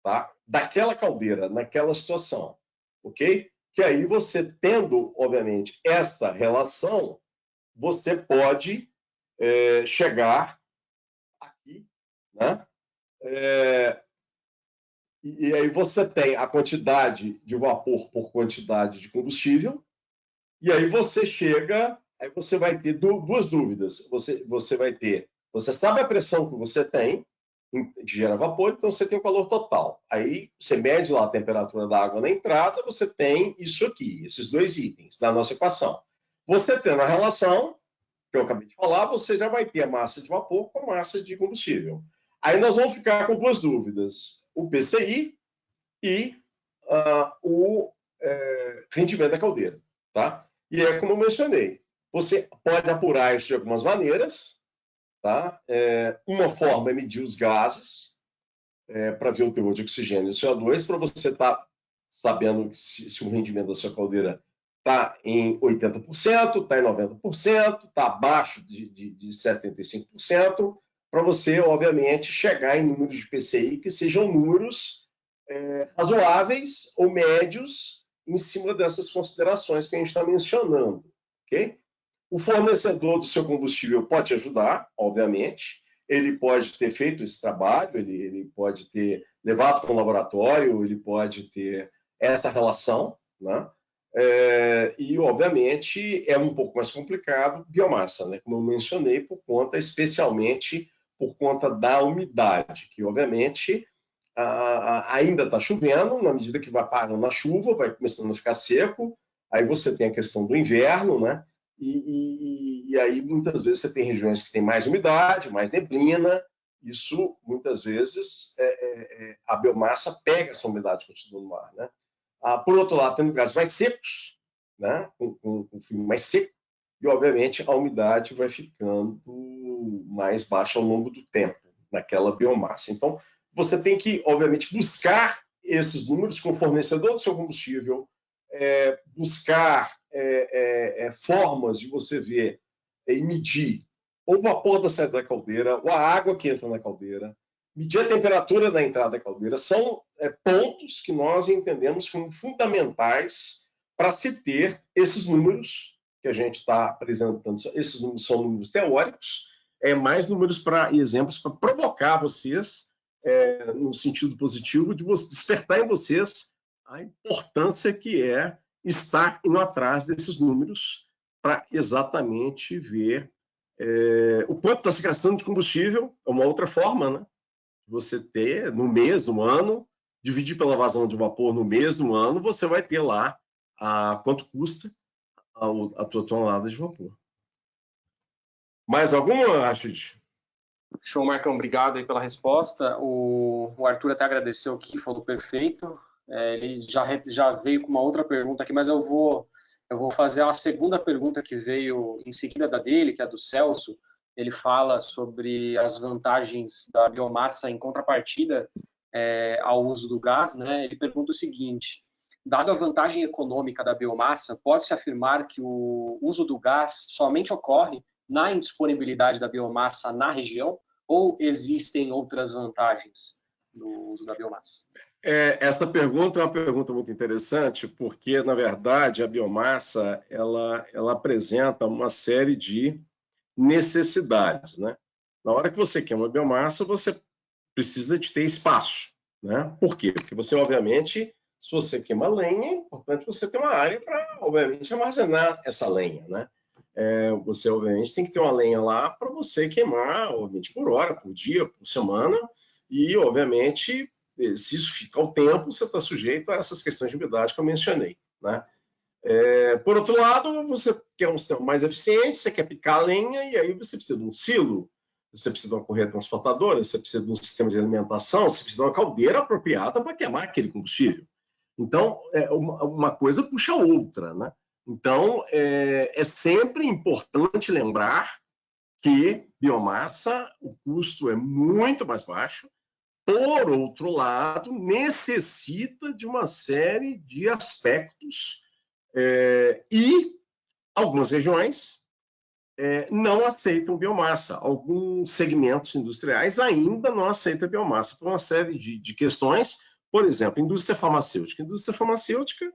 tá? Daquela caldeira, naquela situação, ok? Que aí você tendo, obviamente, essa relação, você pode chegar aqui, né? E aí você tem a quantidade de vapor por quantidade de combustível, e aí você chega, aí você vai ter duas dúvidas. Você vai ter, você sabe a pressão que você tem, que gera vapor, então você tem o calor total. Aí você mede lá a temperatura da água na entrada, você tem isso aqui, esses dois itens da nossa equação. Você tendo a relação, que eu acabei de falar, você já vai ter a massa de vapor com a massa de combustível. Aí nós vamos ficar com duas dúvidas: o PCI e o rendimento da caldeira, tá? E é como eu mencionei, você pode apurar isso de algumas maneiras, tá? Uma forma é medir os gases, para ver o teor de oxigênio e CO2, para você estar sabendo se o rendimento da sua caldeira está em 80%, está em 90%, está abaixo de 75%, para você, obviamente, chegar em números de PCI que sejam números razoáveis ou médios em cima dessas considerações que a gente está mencionando, ok? O fornecedor do seu combustível pode te ajudar, obviamente. Ele pode ter feito esse trabalho, ele pode ter levado para um laboratório, ele pode ter essa relação, né? E, obviamente, é um pouco mais complicado biomassa, né? Como eu mencionei, especialmente por conta da umidade, que, obviamente, ainda está chovendo, na medida que vai parando a chuva, vai começando a ficar seco, aí você tem a questão do inverno, né? E aí, muitas vezes, você tem regiões que têm mais umidade, mais neblina, isso, muitas vezes, a biomassa pega essa umidade contida no ar, né? Por outro lado, tem lugares mais secos, né? Com clima mais seco, e, obviamente, a umidade vai ficando mais baixa ao longo do tempo naquela biomassa. Então, você tem que, obviamente, buscar esses números com o fornecedor do seu combustível, buscar formas de você ver e medir o vapor da saída da caldeira, ou a água que entra na caldeira, medir a temperatura da entrada da caldeira. São pontos que nós entendemos como fundamentais para se ter esses números que a gente está apresentando. Esses números são números teóricos, mais números para exemplos para provocar vocês, no sentido positivo, de despertar em vocês a importância que é estar indo atrás desses números para exatamente ver o quanto está se gastando de combustível. É uma outra forma, né? Você ter no mês, no ano, dividir pela vazão de vapor no mês, no ano, você vai ter lá quanto custa a tua tonelada de vapor. Mais alguma, Rachid? Show, Marcão, obrigado aí pela resposta. O Arthur até agradeceu aqui, falou perfeito. Ele já veio com uma outra pergunta aqui, mas eu vou fazer uma segunda pergunta que veio em seguida da dele, que é a do Celso. Ele fala sobre as vantagens da biomassa em contrapartida ao uso do gás, né? Ele pergunta o seguinte: dada a vantagem econômica da biomassa, pode-se afirmar que o uso do gás somente ocorre na indisponibilidade da biomassa na região, ou existem outras vantagens no uso da biomassa? Essa pergunta é uma pergunta muito interessante, porque, na verdade, a biomassa ela apresenta uma série de necessidades, né? Na hora que você quer uma biomassa, você precisa de ter espaço, né? Por quê? Porque você, obviamente, se você queima lenha, é importante você ter uma área para, obviamente, armazenar essa lenha, né? Você, obviamente, tem que ter uma lenha lá para você queimar, obviamente, por hora, por dia, por semana, e, obviamente, se isso fica ao tempo, você está sujeito a essas questões de umidade que eu mencionei, né? Por outro lado, você quer um sistema mais eficiente, você quer picar a lenha, e aí você precisa de um silo, você precisa de uma correia transportadora, você precisa de um sistema de alimentação, você precisa de uma caldeira apropriada para queimar aquele combustível. Então, uma coisa puxa a outra, né? Então, é sempre importante lembrar que biomassa, o custo é muito mais baixo. Por outro lado, necessita de uma série de aspectos e algumas regiões não aceitam biomassa. Alguns segmentos industriais ainda não aceitam biomassa por uma série de questões. Por exemplo, indústria farmacêutica. Indústria farmacêutica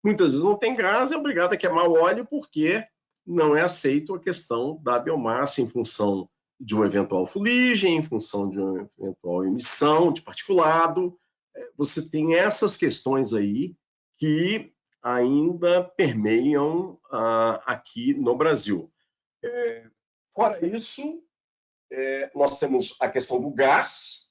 muitas vezes não tem gás, é obrigada a queimar óleo porque não é aceito a questão da biomassa em função de uma eventual fuligem, em função de uma eventual emissão de particulado. Você tem essas questões aí que ainda permeiam aqui no Brasil. Fora isso, nós temos a questão do gás,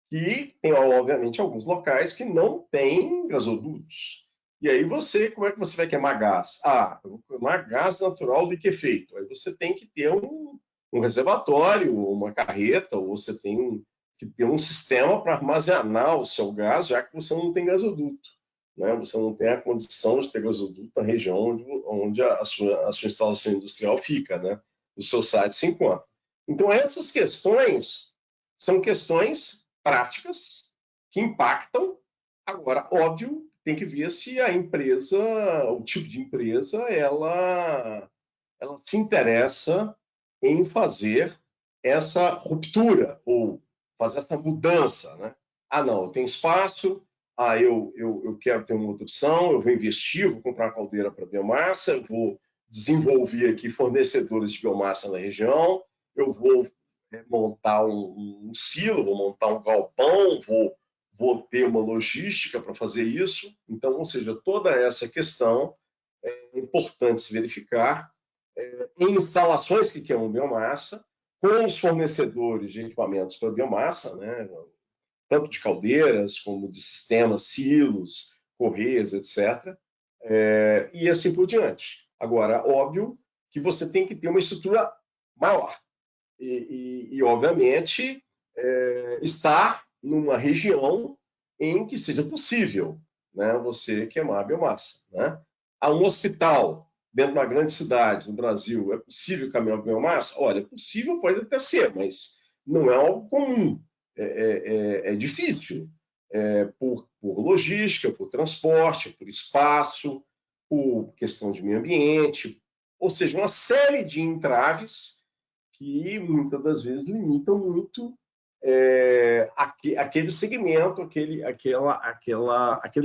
que tem, obviamente, alguns locais que não têm gasodutos. E aí como é que você vai queimar gás? Eu vou queimar gás natural liquefeito. Aí você tem que ter um reservatório, uma carreta, ou você tem que ter um sistema para armazenar o seu gás, já que você não tem gasoduto, né? Você não tem a condição de ter gasoduto na região onde a sua instalação industrial fica, né? O seu site se encontra. Então, essas questões são questões práticas que impactam. Agora, óbvio, tem que ver se a empresa, o tipo de empresa, ela se interessa em fazer essa ruptura ou fazer essa mudança, né? Não, eu tenho espaço, eu quero ter uma outra opção, eu vou investir, vou comprar uma caldeira para biomassa, eu vou desenvolver aqui fornecedores de biomassa na região, eu vou montar um silo, vou montar um galpão, vou ter uma logística para fazer isso. Então, ou seja, toda essa questão é importante se verificar em instalações que queimam biomassa, com os fornecedores de equipamentos para biomassa, né? tanto de caldeiras como de sistemas, silos, correias, etc. E assim por diante. Agora, óbvio que você tem que ter uma estrutura maior. Obviamente, estar numa região em que seja possível, né, você queimar a biomassa. Né? Há um hospital dentro de uma grande cidade no Brasil, é possível queimar biomassa? Olha, é possível, pode até ser, mas não é algo comum. É difícil, por logística, por transporte, por espaço, por questão de meio ambiente, ou seja, uma série de entraves que muitas das vezes limitam muito aquele segmento, aquele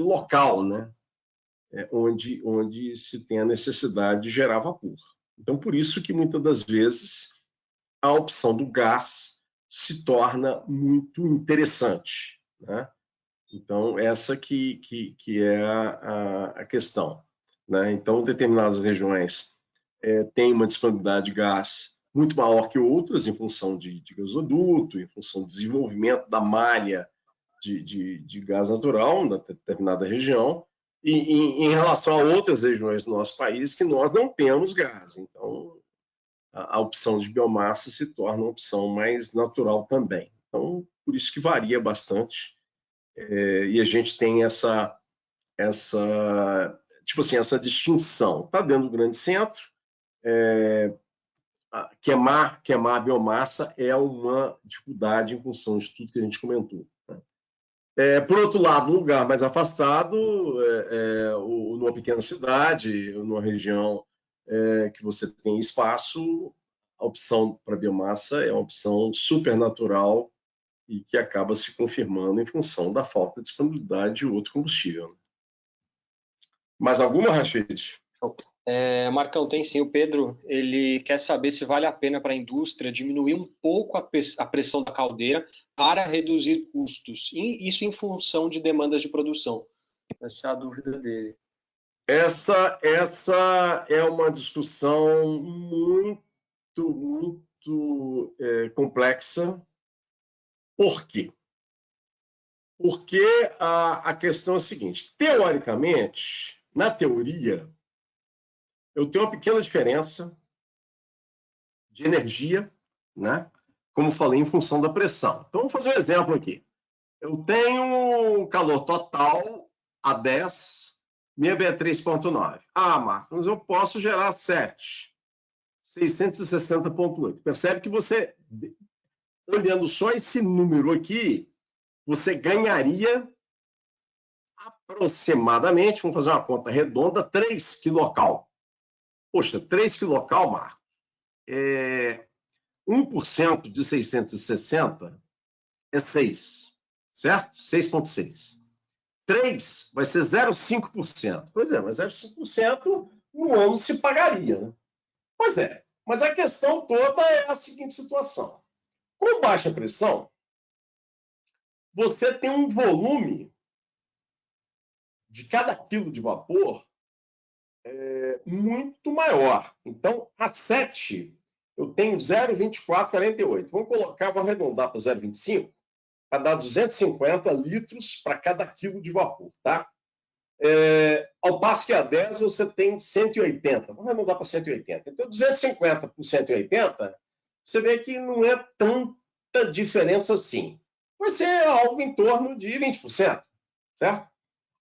local, né? Onde se tem a necessidade de gerar vapor. Então, por isso que muitas das vezes a opção do gás se torna muito interessante. Né? Então, essa que é a questão. Né? Então, determinadas regiões têm uma disponibilidade de gás muito maior que outras, em função de gasoduto, em função do desenvolvimento da malha de gás natural na determinada região, e em relação a outras regiões do nosso país que nós não temos gás. Então, a opção de biomassa se torna uma opção mais natural também. Então, por isso que varia bastante. E a gente tem essa distinção. Está dentro do grande centro, queimar a biomassa é uma dificuldade em função de tudo que a gente comentou. Né? Por outro lado, um lugar mais afastado, numa pequena cidade, numa região que você tem espaço, a opção para biomassa é uma opção super natural e que acaba se confirmando em função da falta de disponibilidade de outro combustível. Mais alguma, Rachid? Marcão, tem sim. O Pedro, ele quer saber se vale a pena para a indústria diminuir um pouco a pressão da caldeira para reduzir custos. E isso em função de demandas de produção. Essa é a dúvida dele. Essa é uma discussão muito complexa. Por quê? Porque a questão é a seguinte: teoricamente, na teoria, eu tenho uma pequena diferença de energia, né? Como falei, em função da pressão. Então, vamos fazer um exemplo aqui. Eu tenho calor total a 10, minha B é 3,9. Marcos, eu posso gerar 7, 660,8. Percebe que você, olhando só esse número aqui, você ganharia aproximadamente, vamos fazer uma conta redonda, 3 quilocal. Poxa, 3 quilocal, Marcos, 1% de 660 é 6, certo? 6,6. 3 vai ser 0,5%. Pois é, mas 0,5% no ano se pagaria. Né? Pois é, mas a questão toda é a seguinte situação. Com baixa pressão, você tem um volume de cada quilo de vapor muito maior. Então, a 7, eu tenho 0,2448. Vamos arredondar para 0,25, para dar 250 litros para cada quilo de vapor. Tá? Ao passo que a 10 você tem 180. Vamos arredondar para 180. Então, 250 por 180, você vê que não é tanta diferença assim. Vai ser algo em torno de 20%, certo?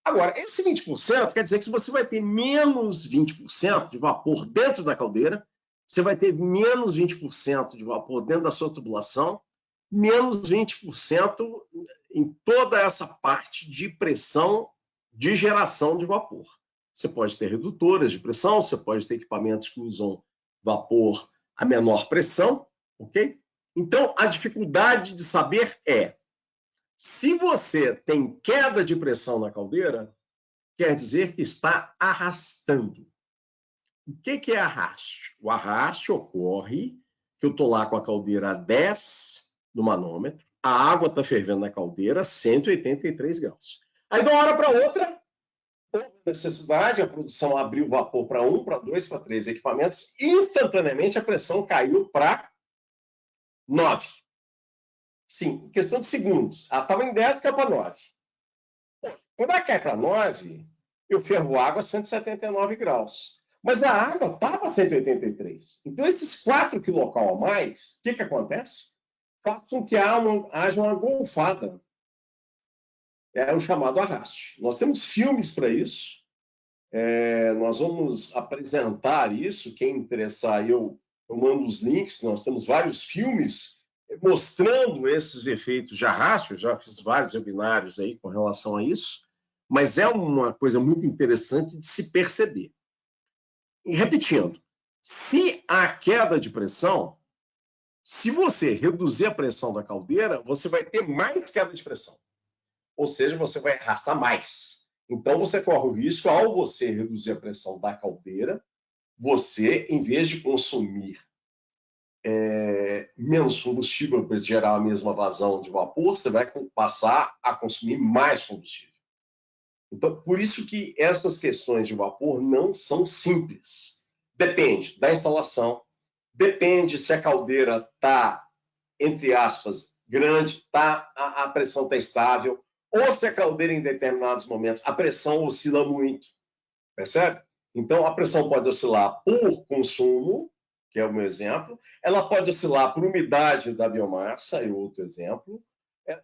Agora, esse 20% quer dizer que você vai ter menos 20% de vapor dentro da caldeira, você vai ter menos 20% de vapor dentro da sua tubulação, menos 20% em toda essa parte de pressão de geração de vapor. Você pode ter redutoras de pressão, você pode ter equipamentos que usam vapor a menor pressão, ok? Então, a dificuldade de saber é: se você tem queda de pressão na caldeira, quer dizer que está arrastando. O que é arraste? O arraste ocorre que eu estou lá com a caldeira a 10 no manômetro, a água está fervendo na caldeira a 183 graus. Aí, de uma hora para outra, houve necessidade, a produção abriu vapor para 1, para 2, para 3 equipamentos, instantaneamente a pressão caiu para 9. Sim, questão de segundos. Ela estava em 10, caiu para 9. Quando ela cai para 9, eu fervo água a 179 graus. Mas a água estava a 183. Então, esses 4 quilocal a mais, o que acontece? Faz com que haja uma golfada. É o chamado arraste. Nós temos filmes para isso. Nós vamos apresentar isso. Quem interessar, eu mando os links. Nós temos vários filmes mostrando esses efeitos de arraste. Eu já fiz vários webinários aí com relação a isso. Mas é uma coisa muito interessante de se perceber. E repetindo, se há queda de pressão, se você reduzir a pressão da caldeira, você vai ter mais queda de pressão. Ou seja, você vai arrastar mais. Então, você corre o risco, ao você reduzir a pressão da caldeira, você, em vez de consumir menos combustível para gerar a mesma vazão de vapor, você vai passar a consumir mais combustível. Então, por isso que essas questões de vapor não são simples. Depende da instalação, depende se a caldeira está, entre aspas, grande, a pressão está estável, ou se a caldeira, em determinados momentos, a pressão oscila muito, percebe? Então, a pressão pode oscilar por consumo, que é o meu exemplo, ela pode oscilar por umidade da biomassa, é outro exemplo, ela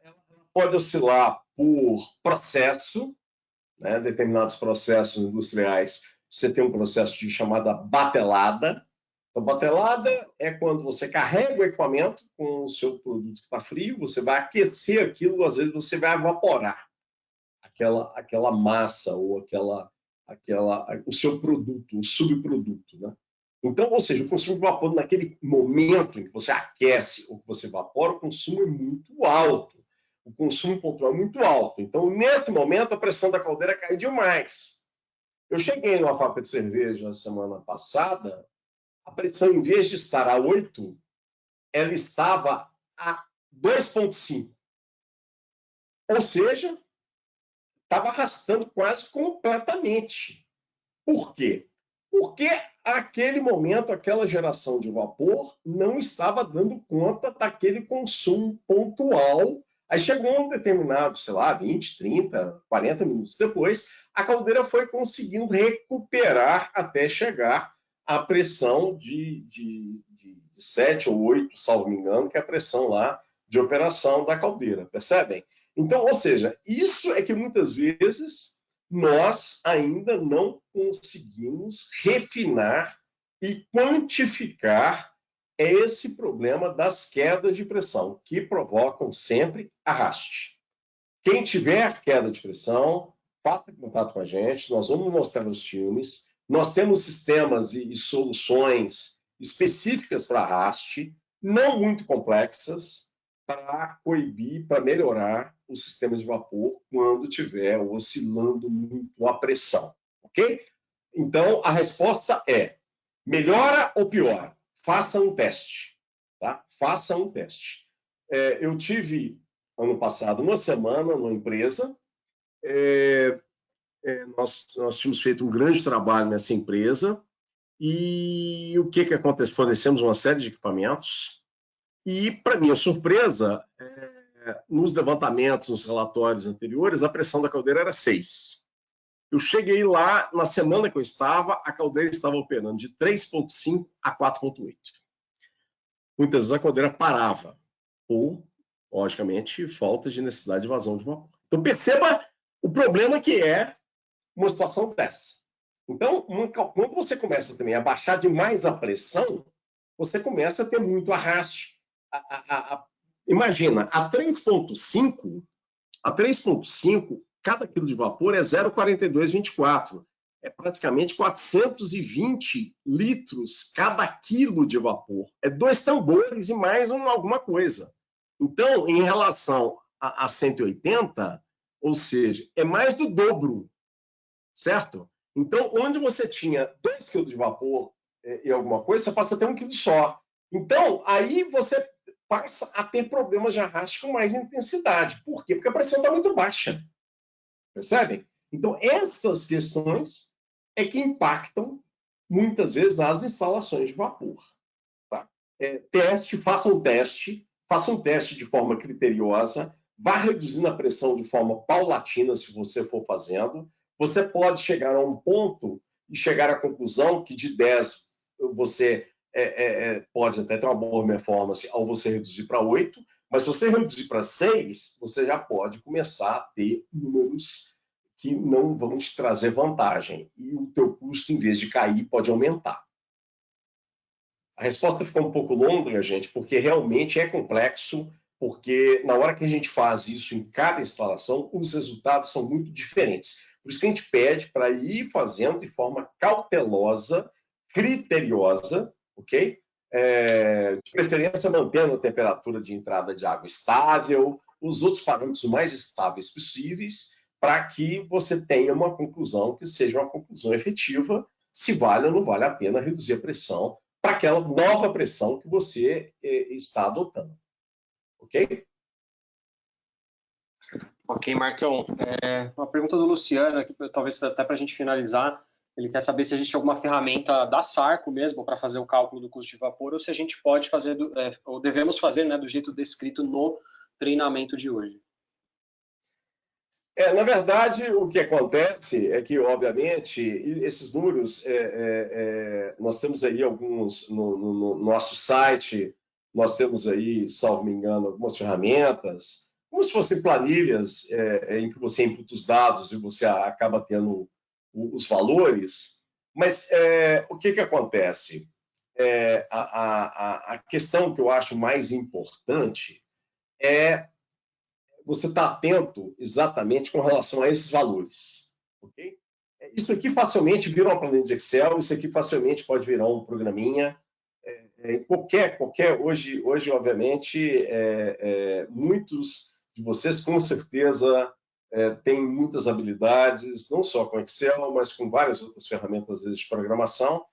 pode oscilar por processo, né? Determinados processos industriais, você tem um processo de chamada batelada. Então, batelada é quando você carrega o equipamento com o seu produto que está frio, você vai aquecer aquilo, às vezes você vai evaporar aquela massa ou o seu produto, o subproduto, né? Então, ou seja, o consumo de vapor naquele momento em que você aquece ou que você evapora, o consumo é muito alto. O consumo pontual é muito alto. Então, nesse momento, a pressão da caldeira cai demais. Eu cheguei numa fábrica de cerveja na semana passada, a pressão, em vez de estar a 8, ela estava a 2,5. Ou seja, estava arrastando quase completamente. Por quê? Porque aquele momento, aquela geração de vapor não estava dando conta daquele consumo pontual. Aí chegou um determinado, sei lá, 20, 30, 40 minutos depois, a caldeira foi conseguindo recuperar até chegar à pressão de 7 ou 8, salvo me engano, que é a pressão lá de operação da caldeira, percebem? Então, ou seja, isso é que muitas vezes nós ainda não conseguimos refinar e quantificar esse problema das quedas de pressão, que provocam sempre arraste. Quem tiver queda de pressão, faça contato com a gente, nós vamos mostrar os filmes. Nós temos sistemas e soluções específicas para arraste, não muito complexas, para coibir, para melhorar o sistema de vapor quando estiver oscilando muito a pressão, ok? Então, a resposta é: melhora ou piora? Faça um teste, tá? Faça um teste. Eu tive, ano passado, uma semana numa empresa, nós tínhamos feito um grande trabalho nessa empresa, e o que acontece? Fornecemos uma série de equipamentos, e, para minha surpresa, nos levantamentos, nos relatórios anteriores, a pressão da caldeira era 6. Eu cheguei lá, na semana que eu estava, a caldeira estava operando de 3,5 a 4,8. Muitas vezes a caldeira parava, por, logicamente, falta de necessidade de vazão de vapor. Então, perceba o problema que é uma situação dessa. Então, quando você começa também a baixar demais a pressão, você começa a ter muito arraste. Imagina, a 3,5, cada quilo de vapor é 0,4224. É praticamente 420 litros cada quilo de vapor. É 2 tambores e mais alguma coisa. Então, em relação a 180, ou seja, é mais do dobro, certo? Então, onde você tinha 2 quilos de vapor e alguma coisa, você passa a ter 1 quilo só. Então, aí você passa a ter problemas de arraste com mais intensidade. Por quê? Porque a pressão está muito baixa. Percebem? Então, essas questões é que impactam, muitas vezes, as instalações de vapor. Tá? Faça um teste, faça um teste de forma criteriosa, vá reduzindo a pressão de forma paulatina, se você for fazendo. Você pode chegar a um ponto e chegar à conclusão que de 10 você pode até ter uma boa performance ao você reduzir para 8, mas se você reduzir para 6, você já pode começar a ter números que não vão te trazer vantagem. E o teu custo, em vez de cair, pode aumentar. A resposta ficou um pouco longa, gente, porque realmente é complexo, porque na hora que a gente faz isso em cada instalação, os resultados são muito diferentes. Por isso que a gente pede para ir fazendo de forma cautelosa, criteriosa, ok? De preferência mantendo a temperatura de entrada de água estável, os outros parâmetros mais estáveis possíveis, para que você tenha uma conclusão que seja uma conclusão efetiva, se vale ou não vale a pena reduzir a pressão para aquela nova pressão que você está adotando. Ok? Ok, Marcão. Uma pergunta do Luciano, aqui, talvez até para a gente finalizar. Ele quer saber se a gente tem alguma ferramenta da Sarco mesmo para fazer o cálculo do custo de vapor, ou se a gente pode fazer, ou devemos fazer, né, do jeito descrito no treinamento de hoje. Na verdade, o que acontece é que, obviamente, esses números, nós temos aí alguns, no nosso site, nós temos aí, salvo me engano, algumas ferramentas, como se fossem planilhas em que você inputa os dados e você acaba tendo os valores, mas o que acontece? A questão que eu acho mais importante é você está atento exatamente com relação a esses valores. Okay? Isso aqui facilmente vira uma planilha de Excel, isso aqui facilmente pode virar um programinha. Hoje, obviamente, muitos de vocês, com certeza, têm muitas habilidades, não só com Excel, mas com várias outras ferramentas às vezes, de programação,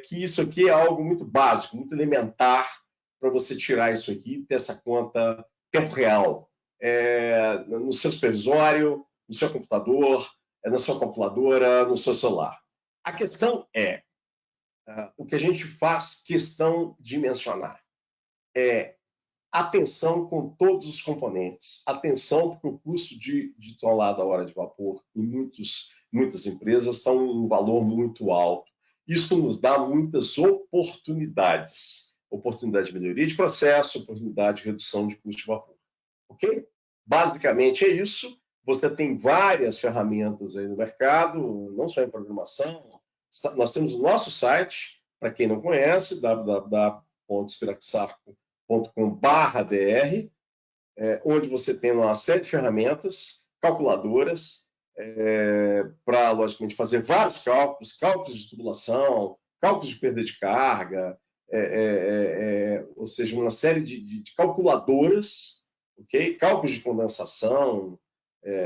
que isso aqui é algo muito básico, muito elementar para você tirar isso aqui, ter essa conta tempo real. No seu supervisório, no seu computador, na sua calculadora, no seu celular. A questão é, o que a gente faz questão de mencionar é atenção com todos os componentes. Atenção, porque o custo de tonelada hora de vapor em muitas empresas está um valor muito alto. Isso nos dá muitas oportunidades. Oportunidade de melhoria de processo, oportunidade de redução de custo de vapor. Ok? Basicamente é isso. Você tem várias ferramentas aí no mercado, não só em programação. Nós temos o nosso site, para quem não conhece, www.spiraxarco.com.br, onde você tem uma série de ferramentas, calculadoras, para, logicamente, fazer vários cálculos de tubulação, cálculos de perda de carga, ou seja, uma série de calculadoras, okay? Cálculos de condensação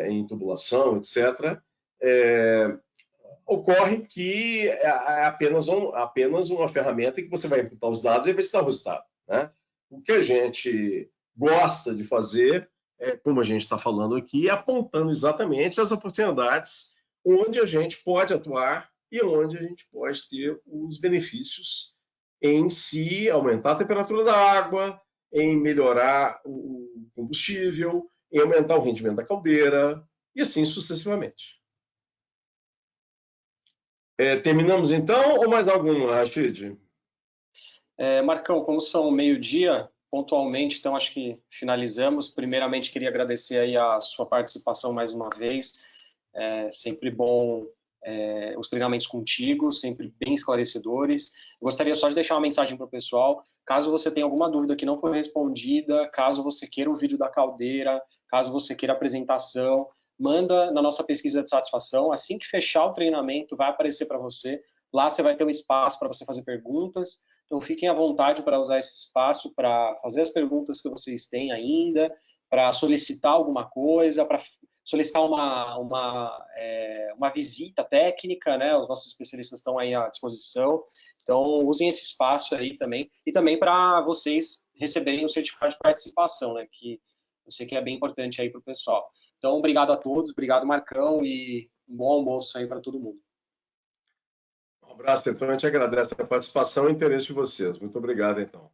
em tubulação, etc. Ocorre que é apenas uma ferramenta que você vai imputar os dados e vai estar o resultado. Né? O que a gente gosta de fazer, como a gente está falando aqui, é apontando exatamente as oportunidades onde a gente pode atuar e onde a gente pode ter os benefícios em se aumentar a temperatura da água, em melhorar o combustível, em aumentar o rendimento da caldeira, e assim sucessivamente. Terminamos então, ou mais alguma, Rashid? Marcão, como são meio-dia, pontualmente, então acho que finalizamos. Primeiramente, queria agradecer aí a sua participação mais uma vez. Sempre bom os treinamentos contigo, sempre bem esclarecedores. Gostaria só de deixar uma mensagem para o pessoal. Caso você tenha alguma dúvida que não foi respondida, caso você queira o vídeo da caldeira, caso você queira a apresentação, manda na nossa pesquisa de satisfação. Assim que fechar o treinamento, vai aparecer para você. Lá você vai ter um espaço para você fazer perguntas. Então, fiquem à vontade para usar esse espaço para fazer as perguntas que vocês têm ainda, para solicitar alguma coisa, para solicitar uma visita técnica, né? Os nossos especialistas estão aí à disposição. Então, usem esse espaço aí também. E também para vocês receberem o certificado de participação, né? Que eu sei que é bem importante aí para o pessoal. Então, obrigado a todos, obrigado, Marcão, e um bom almoço aí para todo mundo. Um abraço, então. A gente agradece a participação e o interesse de vocês. Muito obrigado, então.